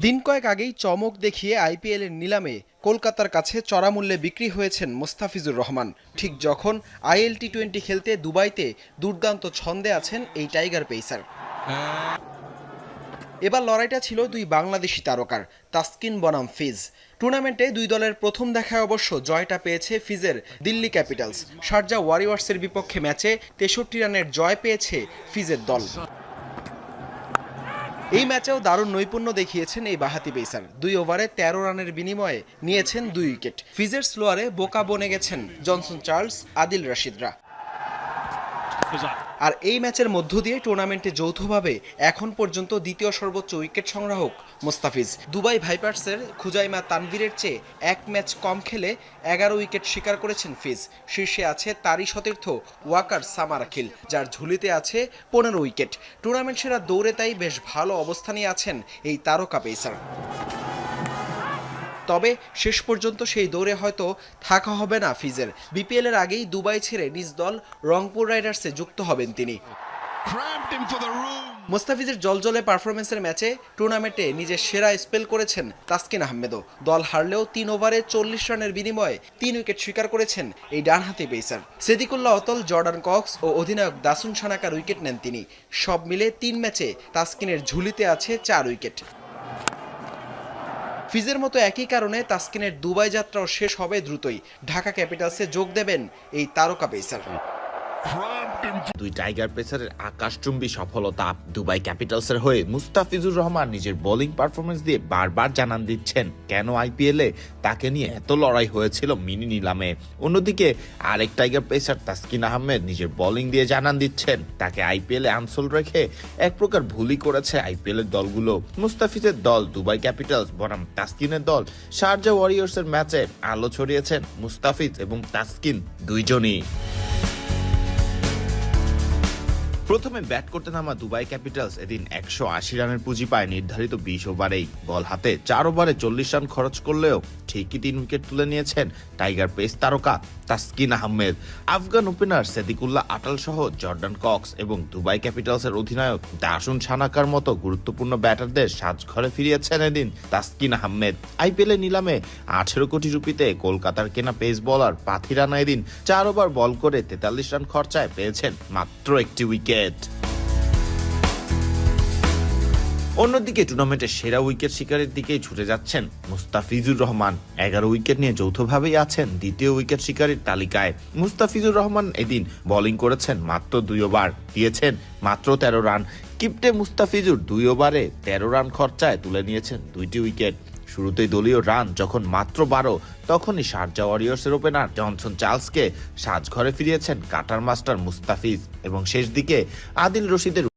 দিন কয়েক আগেই চমক দেখিয়ে আইপিএল এর নিলামে কলকাতার কাছে চড়া মূল্যে বিক্রি হয়েছেন মোস্তাফিজুর রহমান। ঠিক যখন আইএল টি-20 খেলতে দুবাইতে দুর্দান্ত ছন্দে আছেন এই টাইগার পেসার। এবার লড়াইটা ছিল দুই বাংলাদেশি তারকার, তাসকিন বনাম ফিজ। টুর্নামেন্টে দুই দলের প্রথম দেখায় অবশ্য জয়টা পেয়েছে ফিজের দিল্লি ক্যাপিটালস। শারজা ওয়ারিয়র্সের বিপক্ষে ম্যাচে 63 রানের জয় পেয়েছে ফিজের দল। এই ম্যাচেও দারুণ নৈপুণ্য দেখিয়েছেন এই বাঁহাতি পেসার। 2 ওভারে 13 রানের বিনিময়ে নিয়েছেন 2 উইকেট। ফিজের স্লোয়ারে বোকা বনে গেছেন জনসন চার্লস, আদিল রশিদরা। আর এই ম্যাচের মধ্য দিয়ে টুর্নামেন্টে যৌথভাবে এখন পর্যন্ত দ্বিতীয় সর্বোচ্চ উইকেট সংগ্রাহক মোস্তাফিজ। দুবাই ভাইপার্সের খুজাইমা তানভীরের চেয়ে 1 ম্যাচ কম খেলে 11 উইকেট শিকার করেছেন ফিজ। শীর্ষে আছে তারই সতীর্থ ওয়াকার সামার আখিল, যার ঝুলিতে আছে 15 উইকেট। টুর্নামেন্ট সেরা দৌড়ে তাই বেশ ভালো অবস্থানে আছেন এই তারকা পেসার। তবে শেষ পর্যন্ত সেই দৌড়ে হয়তো থাকা হবে না ফিজের। বিপিএল এর আগেই দুবাই ছেড়ে নিজ দল রংপুর রাইডার্সে যুক্ত হবেন তিনি। মোস্তাফিজের জলজলে পারফরমেন্সের ম্যাচে টুর্নামেন্টে নিজের সেরা স্পেল করেছেন তাসকিন আহমেদও। দল হারলেও 3 ওভারে 40 রানের বিনিময়ে 3 উইকেট শিকার করেছেন এই ডানহাতি পেসার। সিদ্দিকুল্লাহ অতল, জর্ডান কক্স ও অধিনায়ক দাসুন সানাকার উইকেট নেন তিনি। সব মিলে 3 ম্যাচে তাসকিনের ঝুলিতে আছে 4 উইকেট। ফিজের মতো একই কারণে তাসকিনের দুবাই যাত্রাও শেষ হবে দ্রুতই। ঢাকা ক্যাপিটালসে যোগ দেবেন এই তারকা পেসার। দুই টাইগার পেসারের আকাশচুম্বী সফলতা। দুবাই ক্যাপিটালসের হয়ে মুস্তাফিজুর রহমান নিজের বোলিং পারফরমেন্স দিয়ে বারবার জানান দিচ্ছেন কেন আইপিএলে তাকে নিয়ে এত লড়াই হয়েছিল মিনি নিলামে। অন্যদিকে আরেক টাইগার পেসার তাসকিন আহমেদ নিজের বোলিং দিয়ে জানান দিচ্ছেন তাকে আইপিএলে আনসোল রেখে এক প্রকার ভুলই করেছে আইপিএলের দলগুলো। মুস্তাফিজের দল দুবাই ক্যাপিটালস বনাম তাসকিনের দল শারজা ওয়ারিয়র্সের ম্যাচে আলো ছড়িয়েছেন মুস্তাফিজ এবং তাসকিন দুইজনই। প্রথমে ব্যাট করতে নামা দুবাই ক্যাপিটালস এদিন 180 রানের পুঁজি পায় নির্ধারিত 20 ওভারেই। বল হাতে 4 ওভারে 40 রান খরচ করলেও ঠিকই 3 উইকেট তুলে নিয়েছেন টাইগার পেস তারকা তাসকিন আহমেদ। আফগান ওপেনার সিদ্দিকুল্লাহ আটাল সহ জর্ডান কক্স এবং দুবাই ক্যাপিটালসের অধিনায়ক দাসুন সানাকার মতো গুরুত্বপূর্ণ ব্যাটারদের সাজঘরে ফিরিয়েছেন এদিন তাসকিন আহমেদ। আইপিএল নিলামে 18 কোটি রুপিতে কলকাতার কেনা পেস বোলার পাথি রানা এদিন 4 ওভার বল করে 43 রান খরচায় পেয়েছেন মাত্র 1টি উইকেট। অন্যদিকে টুর্নামেন্টের সেরা উইকেট শিকারের দিকেই ছুটে যাচ্ছেন মুস্তাফিজুর রহমান। 11 উইকেট নিয়ে যৌথভাবেই আছেন দ্বিতীয় উইকেট শিকারীর তালিকায়। মুস্তাফিজুর রহমান এদিন বোলিং করেছেন মাত্র 2 ওভার, দিয়েছেন মাত্র 13 রান। কিপ্টে মুস্তাফিজুর 2 ওভারে 13 রান খরচায় তুলে নিয়েছেন 2টি উইকেট। শুরুতেই দলীয় রান যখন মাত্র 12, তখনই শারজা ওয়ারিয়র্সের ওপেনার জনসন চার্লসকে সাজঘরে ফিরিয়েছেন কাটার মাস্টার মুস্তাফিজ এবং শেষ দিকে আদিল রশিদের